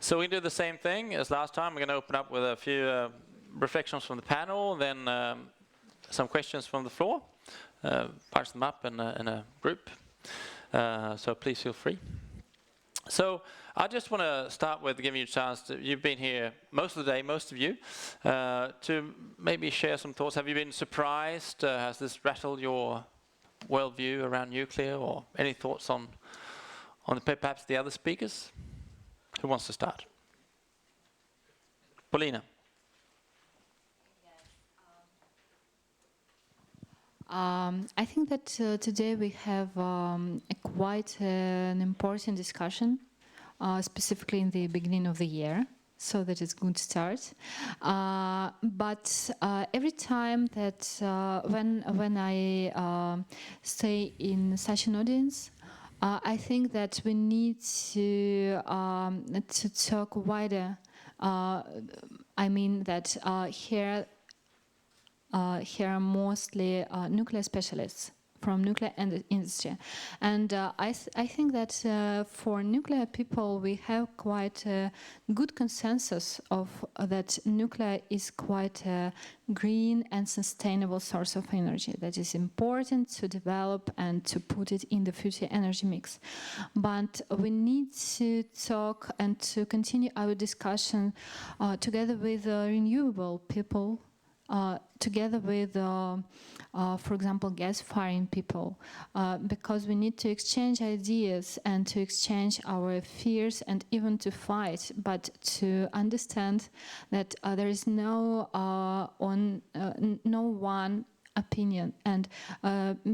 So we do the same thing as last time. We're going to open up with a few reflections from the panel, then some questions from the floor. Parse them up in a group. So please feel free. So I just want to start with giving you a chance to, you've been here most of the day, most of you, to maybe share some thoughts. Have you been surprised? Has this rattled your worldview around nuclear, or any thoughts on perhaps the other speakers? Who wants to start? Paulina. I think that today we have quite an important discussion, specifically in the beginning of the year, so that it's a good start. But every time that when I stay in such an audience, I think that we need to talk wider. I mean that here are mostly nuclear specialists from nuclear industry, and I think that for nuclear people we have quite a good consensus of that nuclear is quite a green and sustainable source of energy that is important to develop and to put it in the future energy mix. But we need to talk and to continue our discussion together with renewable people, together with, for example, gas-firing people, because we need to exchange ideas and to exchange our fears and even to fight, but to understand that there is no one opinion. And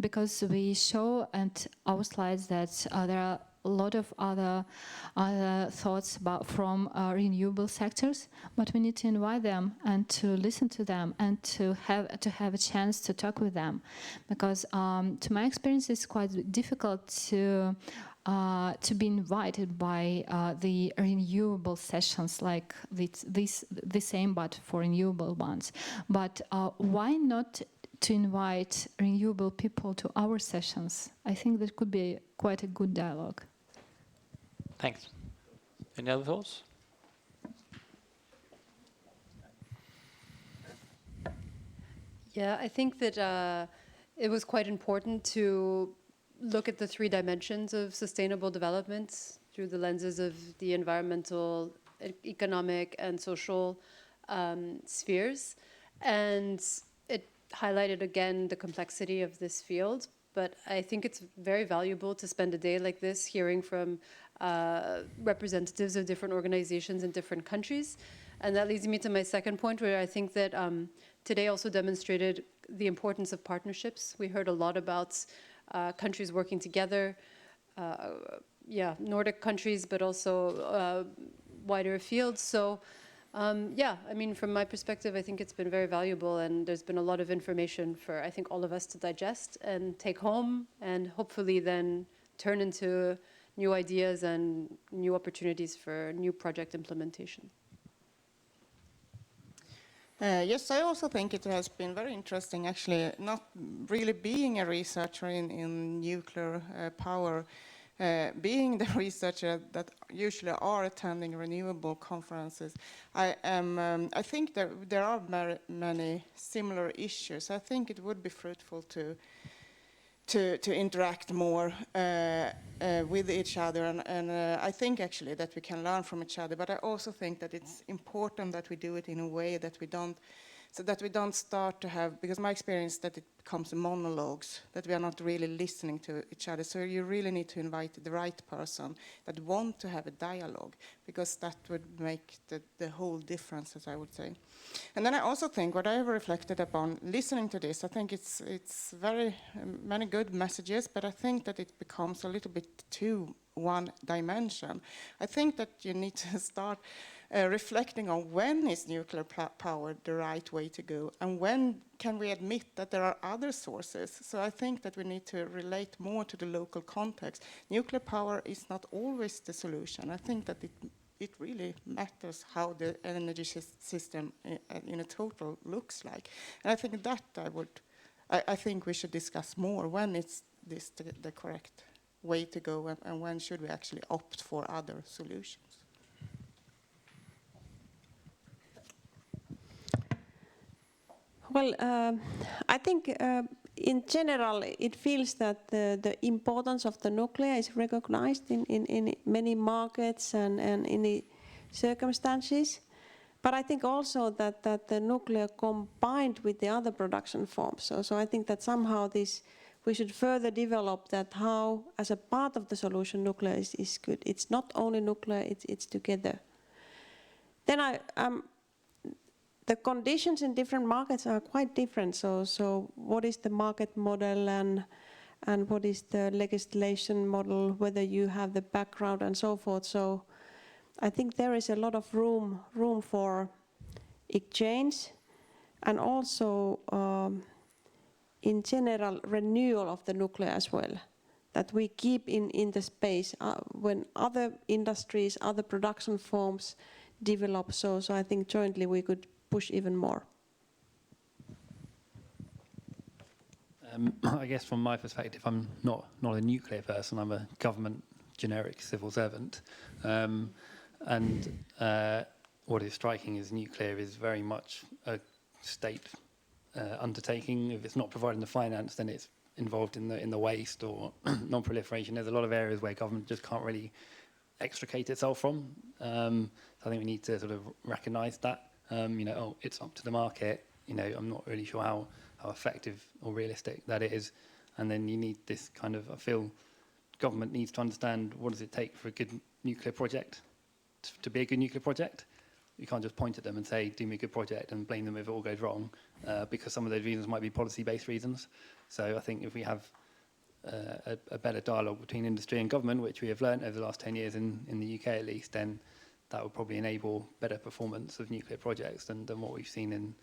because we show at our slides that there are a lot of other thoughts from renewable sectors, but we need to invite them and to listen to them and to have a chance to talk with them, because to my experience it's quite difficult to be invited by the renewable sessions like the same but for renewable ones. But why not to invite renewable people to our sessions? I think that could be quite a good dialogue. Thanks. Any other thoughts? Yeah, I think that it was quite important to look at the three dimensions of sustainable development through the lenses of the environmental, economic, and social spheres. And it highlighted again the complexity of this field. But I think it's very valuable to spend a day like this hearing from representatives of different organizations in different countries. And that leads me to my second point, where I think that today also demonstrated the importance of partnerships. We heard a lot about countries working together, Nordic countries, but also wider fields. So yeah, I mean, from my perspective, I think it's been very valuable, and there's been a lot of information for, I think, all of us to digest and take home, and hopefully then turn into new ideas and new opportunities for new project implementation. Yes, I also think it has been very interesting, actually, not really being a researcher in nuclear power, being the researcher that usually are attending renewable conferences. I think that there are many similar issues. I think it would be fruitful to interact more with each other, and I think actually that we can learn from each other, but I also think that it's important that we do it in a way that we don't start to have, because my experience that it becomes monologues, that we are not really listening to each other. So you really need to invite the right person that want to have a dialogue, because that would make the whole difference, as I would say. And then I also think what I have reflected upon listening to this, I think it's very many good messages, but I think that it becomes a little bit too one dimension. I think that you need to start reflecting on when is nuclear power the right way to go, and when can we admit that there are other sources. So I think that we need to relate more to the local context. Nuclear power is not always the solution. I think that it really matters how the energy system in a total looks like. And I think that I think we should discuss more. When is this the correct way to go, and when should we actually opt for other solutions? Well, I think in general it feels that the importance of the nuclear is recognized in many markets and in the circumstances. But I think also that the nuclear combined with the other production forms. So I think that somehow we should further develop that how, as a part of the solution, nuclear is good. It's not only nuclear, it's together. Then the conditions in different markets are quite different. So what is the market model and what is the legislation model, whether you have the background and so forth. So I think there is a lot of room for exchange and also in general renewal of the nuclear as well. That we keep in the space when other industries, other production forms develop. So I think jointly we could push even more. I guess from my perspective, I'm not a nuclear person. I'm a government generic civil servant, and what is striking is nuclear is very much a state undertaking. If it's not providing the finance, then it's involved in the waste or non-proliferation. There's a lot of areas where government just can't really extricate itself from. So I think we need to sort of recognise that. It's up to the market. I'm not really sure how effective or realistic that is. And then you need this kind of, I feel, government needs to understand what does it take for a good nuclear project to be a good nuclear project. You can't just point at them and say, do me a good project and blame them if it all goes wrong, because some of those reasons might be policy-based reasons. So I think if we have a better dialogue between industry and government, which we have learned over the last 10 years in the UK at least, then that would probably enable better performance of nuclear projects than what we've seen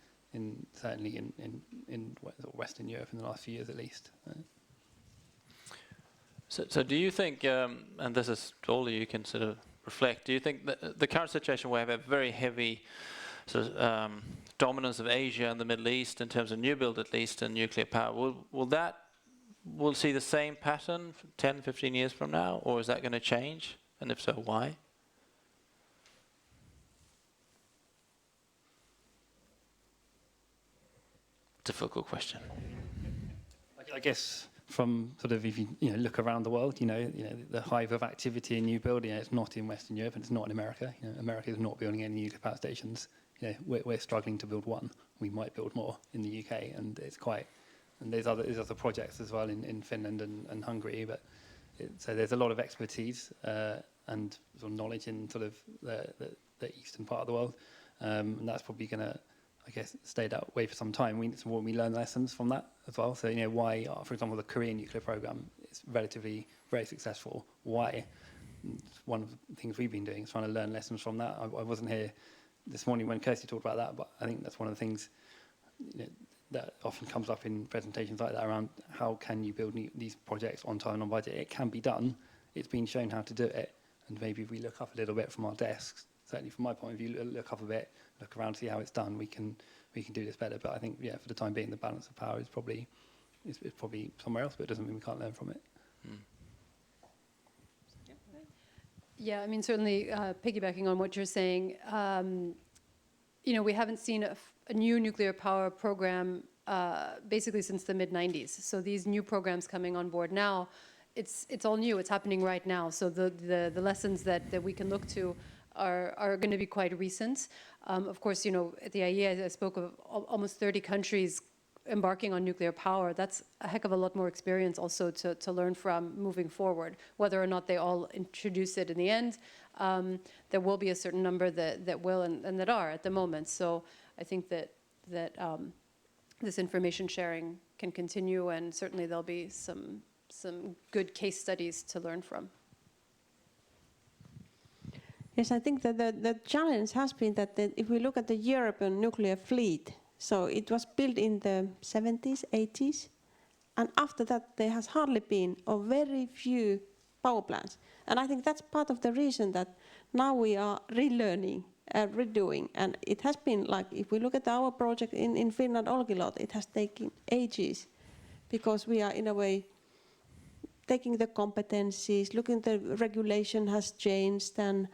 certainly in Western Europe in the last few years at least. So do you think, and this is all you can sort of reflect, do you think that the current situation where we have a very heavy sort of, dominance of Asia and the Middle East in terms of new build at least and nuclear power, we'll see the same pattern 10, 15 years from now, or is that going to change? And if so, why? Difficult question. I guess from sort of if you look around the world, the hive of activity in new build, it's not in Western Europe and it's not in America. America is not building any nuclear power stations. We're struggling to build one. We might build more in the UK, and it's quite. And there's other projects as well in Finland and Hungary, but so there's a lot of expertise and sort of knowledge in sort of the eastern part of the world, and that's probably going to, I guess, stay that way for some time. We learn lessons from that as well. So why, for example, the Korean nuclear program is relatively very successful. Why? One of the things we've been doing is trying to learn lessons from that. I wasn't here this morning when Kirsty talked about that, but I think that's one of the things that often comes up in presentations like that around how can you build these projects on time and on budget. It can be done. It's been shown how to do it, and maybe if we look up a little bit from our desks, certainly from my point of view, look up a bit, look around, see how it's done. We can do this better. But I think, for the time being, the balance of power is probably somewhere else, but it doesn't mean we can't learn from it. Yeah, I mean, certainly piggybacking on what you're saying, we haven't seen a new nuclear power program basically since the mid-90s. So these new programs coming on board now, it's all new. It's happening right now. So the lessons that we can look to are going to be quite recent. Of course, at the IEA, I spoke of almost 30 countries embarking on nuclear power. That's a heck of a lot more experience also to learn from moving forward. Whether or not they all introduce it in the end, there will be a certain number that will and that are at the moment. So I think that this information sharing can continue, and certainly there'll be some good case studies to learn from. Yes, I think that the challenge has been that if we look at the European nuclear fleet, so it was built in the 70s, 80s, and after that there has hardly been or very few power plants. And I think that's part of the reason that now we are relearning and redoing. And it has been like, if we look at our project in Finland, Olkiluoto, it has taken ages because we are in a way taking the competencies, looking the regulation has changed and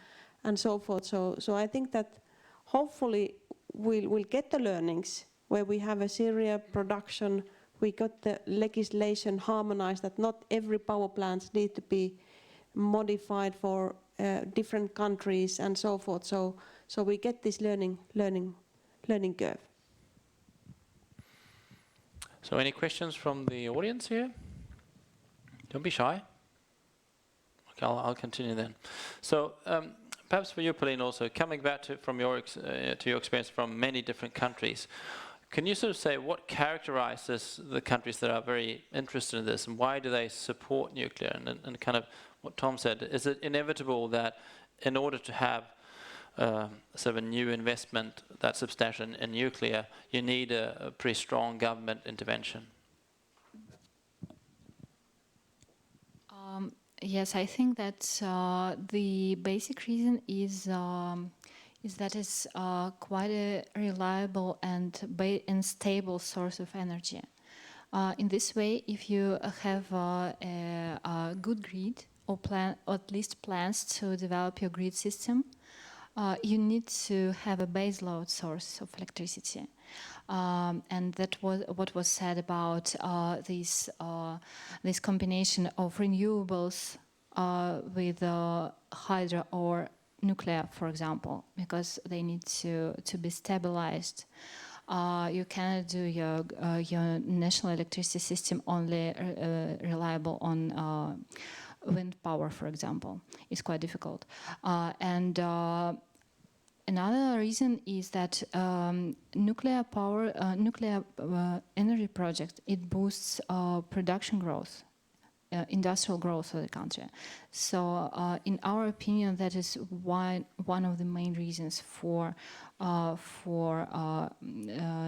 so forth. So I think that hopefully we'll get the learnings where we have a serial production. We got the legislation harmonized that not every power plants need to be modified for different countries and so forth. So we get this learning curve. So any questions from the audience here? Don't be shy. Okay, I'll continue then. So perhaps for you, Pauline, also coming back to your experience from many different countries, can you sort of say what characterizes the countries that are very interested in this, and why do they support nuclear? And kind of what Tom said, is it inevitable that in order to have sort of a new investment that's substantial in nuclear, you need a pretty strong government intervention? Yes, I think that the basic reason is that it's quite a reliable and stable source of energy. In this way, if you have a good grid or at least plans to develop your grid system, you need to have a baseload source of electricity. And that was what was said about this combination of renewables with hydro or nuclear, for example, because they need to be stabilized. You cannot do your national electricity system only reliable on wind power, for example. It's quite difficult. Another reason is that nuclear energy project, it boosts production growth, industrial growth of the country. So in our opinion, that is one of the main reasons for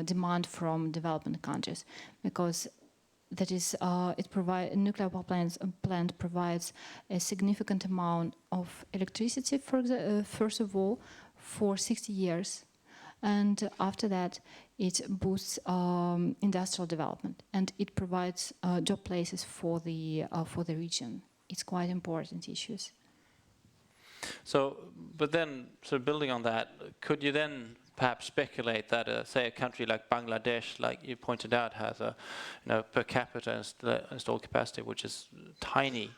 demand from developing countries, because that is nuclear power plant provides a significant amount of electricity, first of all, for 60 years, and after that it boosts industrial development, and it provides job places for the region. It's quite important issues. So, but then, so building on that, could you then perhaps speculate that, say, a country like Bangladesh, like you pointed out, has a per capita installed capacity which is tiny?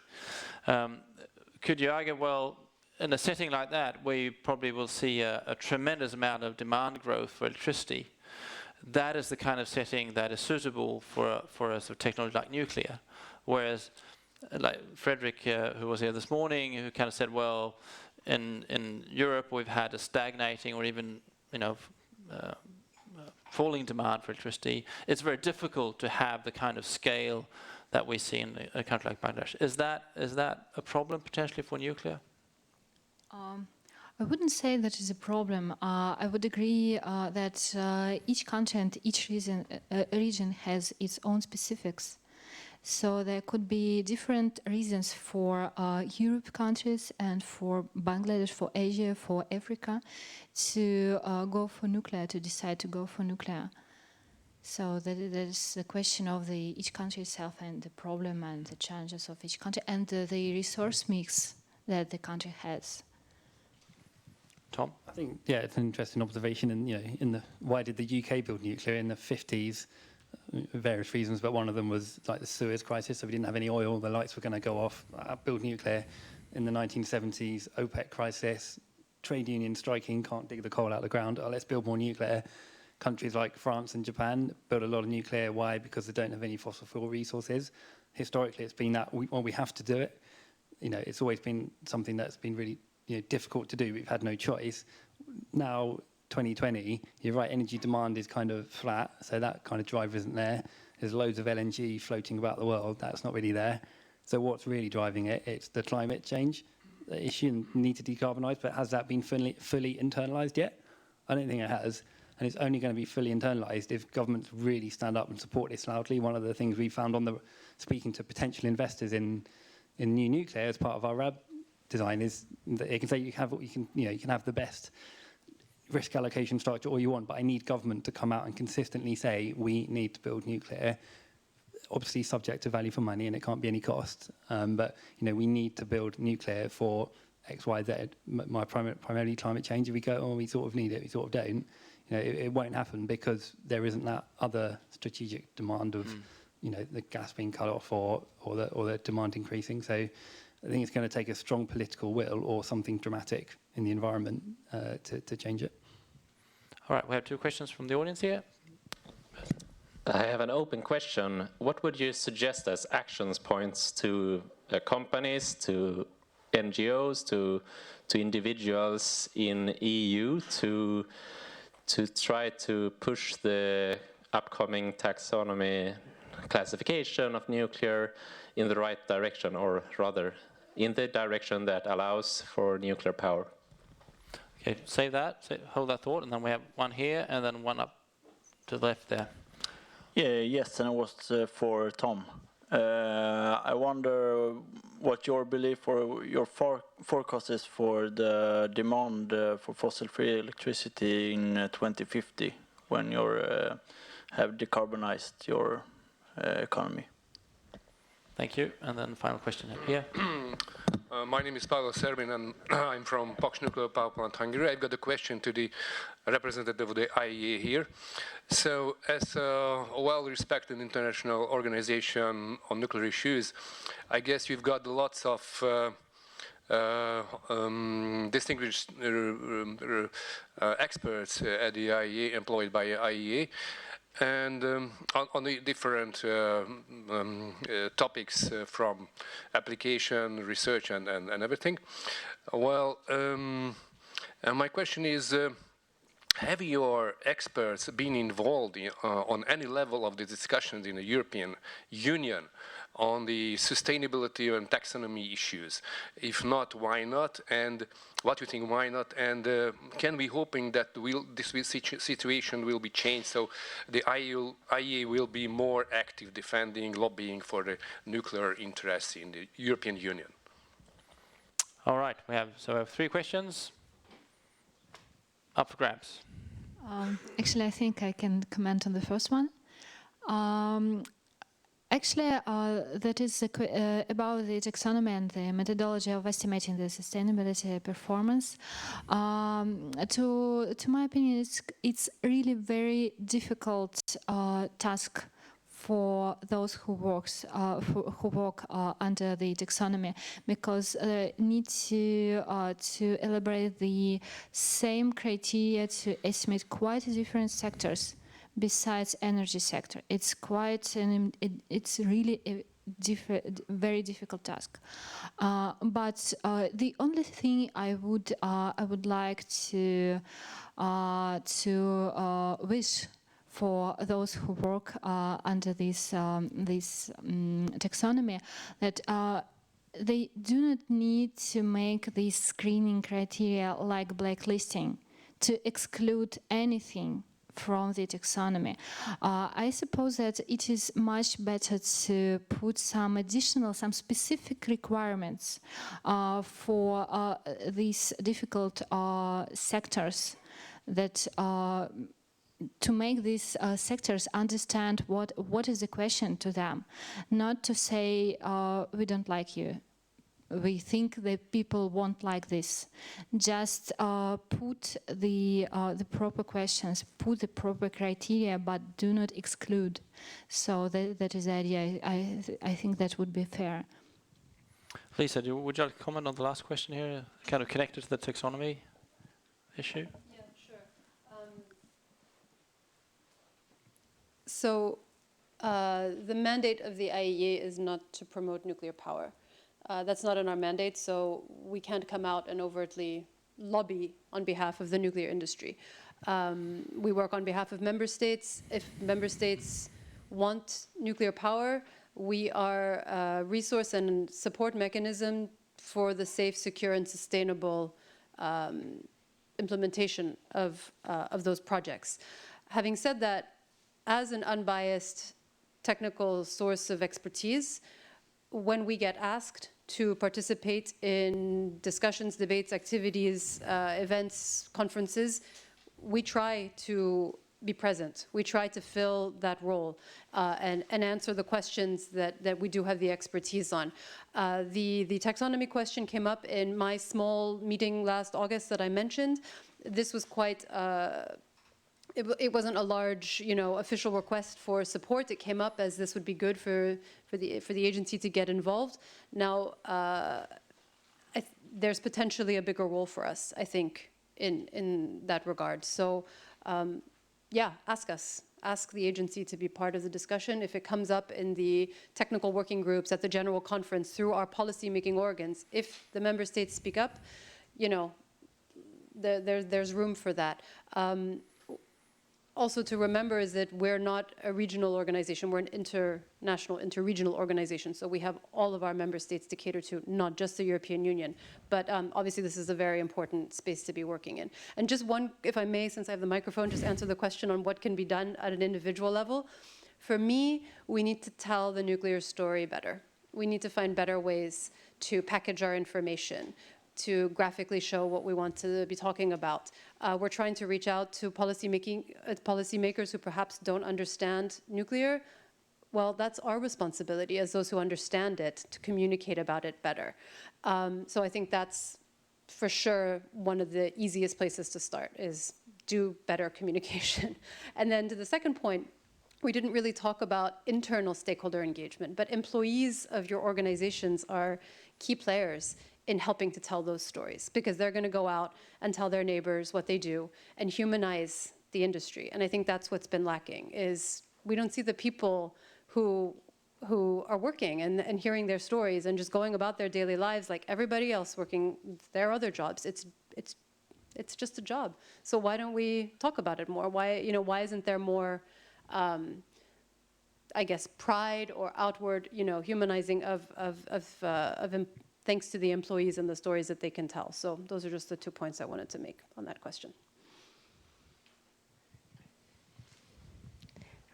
Could you argue, well, in a setting like that, where you probably will see a tremendous amount of demand growth for electricity, that is the kind of setting that is suitable for a sort of technology like nuclear. Whereas, like Frederick, who was here this morning, who kind of said, well, in Europe we've had a stagnating or even falling demand for electricity. It's very difficult to have the kind of scale that we see in a country like Bangladesh. Is that a problem potentially for nuclear? I wouldn't say that is a problem. I would agree that each country and each region has its own specifics. So there could be different reasons for Europe countries and for Bangladesh, for Asia, for Africa to go for nuclear, to decide to go for nuclear. So that is the question of each country itself and the problem and the challenges of each country and the resource mix that the country has. Tom? I think, yeah, it's an interesting observation. And why did the UK build nuclear in the 50s? Various reasons, but one of them was like the Suez crisis. So we didn't have any oil; the lights were going to go off. Build nuclear. In the 1970s, OPEC crisis, trade unions striking, can't dig the coal out of the ground. Let's build more nuclear. Countries like France and Japan build a lot of nuclear. Why? Because they don't have any fossil fuel resources. Historically, it's been that we have to do it. It's always been something that's been really difficult to do. We've had no choice. Now, 2020, you're right, energy demand is kind of flat, so that kind of driver isn't there. There's loads of LNG floating about the world, that's not really there. So what's really driving it? It's the climate change issue and need to decarbonise, but has that been fully internalised yet? I don't think it has, and it's only going to be fully internalised if governments really stand up and support this loudly. One of the things we found speaking to potential investors in new nuclear as part of our RAB design is that they can say you can have the best risk allocation structure all you want, but I need government to come out and consistently say we need to build nuclear, obviously subject to value for money and it can't be any cost, but we need to build nuclear for X, Y, Z. Primarily climate change. If we go, we sort of need it, we sort of don't, it won't happen because there isn't that other strategic demand of the gas being cut off or the demand increasing. So I think it's going to take a strong political will or something dramatic in the environment to change it. All right, we have 2 questions from the audience here. I have an open question. What would you suggest as actions points to companies, to NGOs, to individuals in EU to try to push the upcoming taxonomy classification of nuclear in the right direction, or rather in the direction that allows for nuclear power? Okay, save that, hold that thought, and then we have one here and then one up to the left there. Yeah, yes, and it was for Tom. I wonder what your belief or your forecast is for the demand for fossil-free electricity in 2050 when you have decarbonized your economy. Thank you, and then final question here. My name is Paolo Serbin, and I'm from Pox Nuclear Power Plant, Hungary. I've got a question to the representative of the IEA here. So, as a well-respected international organization on nuclear issues, I guess you've got lots of distinguished experts at the IEA, employed by IEA, and on the different topics from application, research, and everything. Well, my question is, have your experts been involved on any level of the discussions in the European Union on the sustainability and taxonomy issues? If not, why not? And what do you think, why not? And can we hoping that this situation will be changed so the IEA will be more active defending, lobbying for the nuclear interests in the European Union? All right, we have 3 questions up for grabs. Actually, I think I can comment on the first one. That is about the taxonomy and the methodology of estimating the sustainability performance. To my opinion, it's really very difficult task for those who work under the taxonomy, because need to elaborate the same criteria to estimate quite different sectors besides energy sector. It's quite it's really a very difficult task. But the only thing I would like to wish for those who work under this taxonomy, that they do not need to make these screening criteria like blacklisting to exclude anything from the taxonomy. I suppose that it is much better to put some specific requirements for these difficult sectors, that to make these sectors understand what is the question to them, not to say we don't like you, we think that people won't like this. Just put the proper questions, put the proper criteria, but do not exclude. So that is the idea. I think that would be fair. Lisa, would you like to comment on the last question here, kind of connected to the taxonomy issue? Yeah, sure. So the mandate of the IEA is not to promote nuclear power. That's not in our mandate, so we can't come out and overtly lobby on behalf of the nuclear industry. We work on behalf of member states. If member states want nuclear power, we are a resource and support mechanism for the safe, secure, and sustainable implementation of those projects. Having said that, as an unbiased technical source of expertise, when we get asked to participate in discussions, debates, activities, events, conferences, we try to be present. We try to fill that role and answer the questions that we do have the expertise on. The taxonomy question came up in my small meeting last August that I mentioned. This was quite it wasn't a large, official request for support. It came up as this would be good for the agency to get involved. Now, there's potentially a bigger role for us, I think, in that regard. So, yeah, ask us. Ask the agency to be part of the discussion. If it comes up in the technical working groups, at the general conference, through our policy-making organs, if the member states speak up, there's room for that. Also to remember is that we're not a regional organization, we're an international, interregional organization. So we have all of our member states to cater to, not just the European Union. But obviously this is a very important space to be working in. And just one, if I may, since I have the microphone, just answer the question on what can be done at an individual level. For me, we need to tell the nuclear story better. We need to find better ways to package our information, to graphically show what we want to be talking about. We're trying to reach out to policymakers who perhaps don't understand nuclear. Well, that's our responsibility as those who understand it to communicate about it better. So I think that's for sure one of the easiest places to start is do better communication. And then to the second point, we didn't really talk about internal stakeholder engagement, but employees of your organizations are key players in helping to tell those stories, because they're going to go out and tell their neighbors what they do and humanize the industry. And I think that's what's been lacking, is we don't see the people who are working and hearing their stories and just going about their daily lives like everybody else working their other jobs. It's just a job. So why don't we talk about it more? Why isn't there more, I guess, pride or outward, humanizing of thanks to the employees and the stories that they can tell. So those are just the 2 points I wanted to make on that question.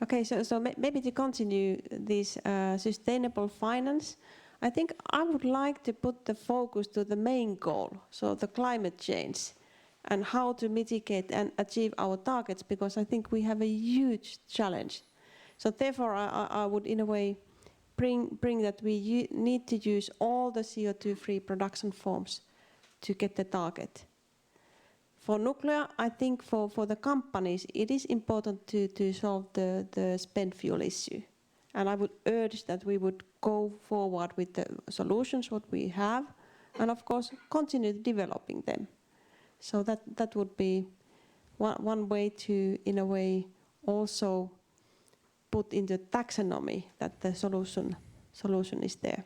Okay, so maybe to continue this sustainable finance, I think I would like to put the focus to the main goal, so the climate change, and how to mitigate and achieve our targets, because I think we have a huge challenge. So therefore, I would, in a way, bring that we need to use all the CO2-free production forms to get the target. For nuclear, I think for the companies, it is important to solve the spent fuel issue. And I would urge that we would go forward with the solutions what we have, and of course continue developing them. So that would be one way to, in a way, also put into taxonomy that the solution is there.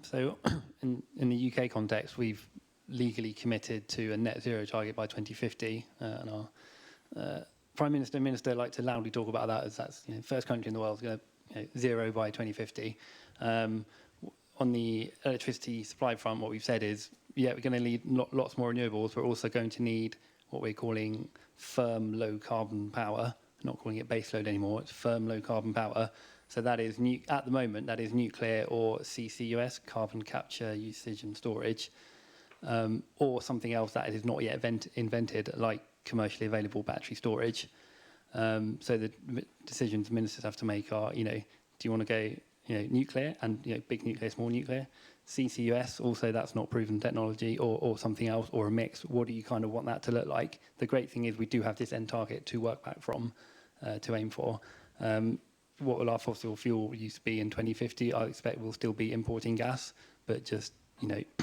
So in the UK context, we've legally committed to a net zero target by 2050, and our Prime Minister and Minister like to loudly talk about that as that's first country in the world going to zero by 2050. On the electricity supply front, what we've said is, we're going to need lots more renewables. We're also going to need what we're calling firm low carbon power, not calling it baseload anymore, it's firm low carbon power. So that is, at the moment, that is nuclear or CCUS, carbon capture, usage and storage, or something else that is not yet invented, like commercially available battery storage. So the decisions ministers have to make are, do you want to go nuclear and big nuclear, small nuclear? CCUS, also that's not proven technology, or something else, or a mix. What do you kind of want that to look like? The great thing is we do have this end target to work back from, to aim for. What will our fossil fuel use be in 2050? I expect we'll still be importing gas, but just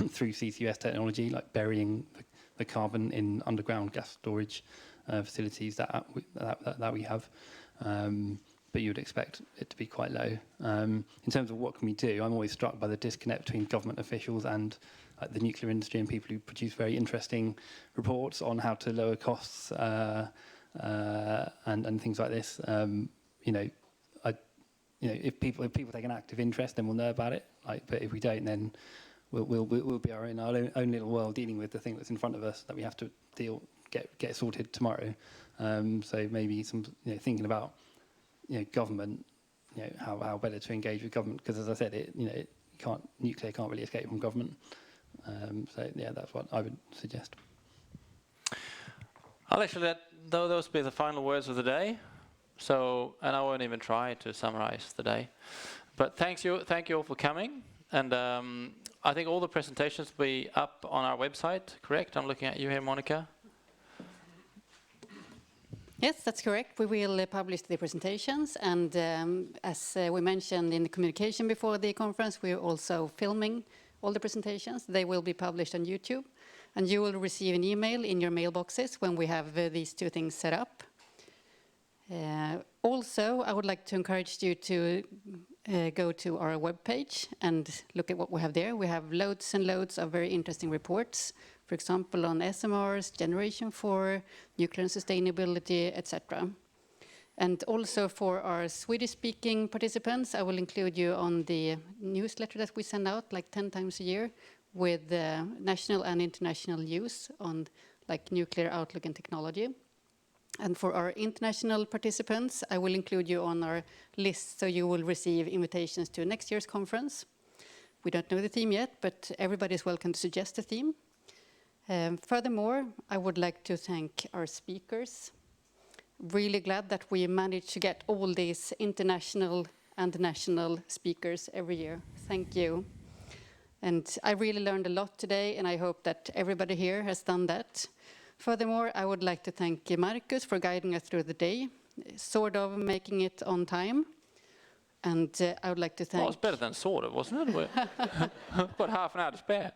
through CCUS technology, like burying the carbon in underground gas storage facilities that we have. But you'd expect it to be quite low. In terms of what can we do, I'm always struck by the disconnect between government officials and the nuclear industry and people who produce very interesting reports on how to lower costs and things like this. If people take an active interest, then we'll know about it. But if we don't, then we'll be our own little world dealing with the thing that's in front of us that we have to get sorted tomorrow. So maybe some thinking about government, how better to engage with government, because as I said, nuclear can't really escape from government. So yeah, that's what I would suggest. I'll actually let those be the final words of the day. So, and I won't even try to summarize the day. But thank you all for coming. And I think all the presentations will be up on our website, correct? I'm looking at you here, Monica. Yes, that's correct. We will publish the presentations, and as we mentioned in the communication before the conference, we're also filming all the presentations. They will be published on YouTube, and you will receive an email in your mailboxes when we have these two things set up. Also, I would like to encourage you to go to our webpage and look at what we have there. We have loads and loads of very interesting reports, for example, on SMRs, Generation 4, nuclear and sustainability, etc. And also for our Swedish-speaking participants, I will include you on the newsletter that we send out like 10 times a year with national and international news on like nuclear outlook and technology. And for our international participants, I will include you on our list, so you will receive invitations to next year's conference. We don't know the theme yet, but everybody is welcome to suggest a theme. Furthermore, I would like to thank our speakers. Really glad that we managed to get all these international and national speakers every year. Thank you. And I really learned a lot today, and I hope that everybody here has done that. Furthermore, I would like to thank Marcus for guiding us through the day, sort of making it on time. And I would like to thank... Well, it's better than sort of, wasn't it? Got half an hour to spare.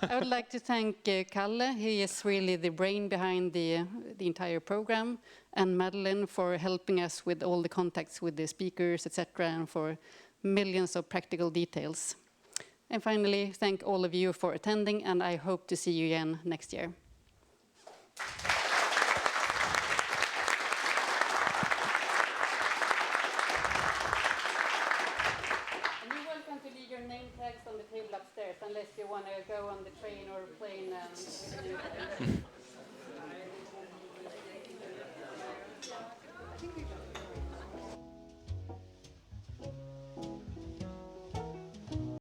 I would like to thank Kalle. He is really the brain behind the entire program, and Madeleine for helping us with all the contacts with the speakers, etc., and for millions of practical details. And finally, thank all of you for attending, and I hope to see you again next year. And you're welcome to leave your name tags on the table upstairs, unless you want to go on the train or plane with a name tag.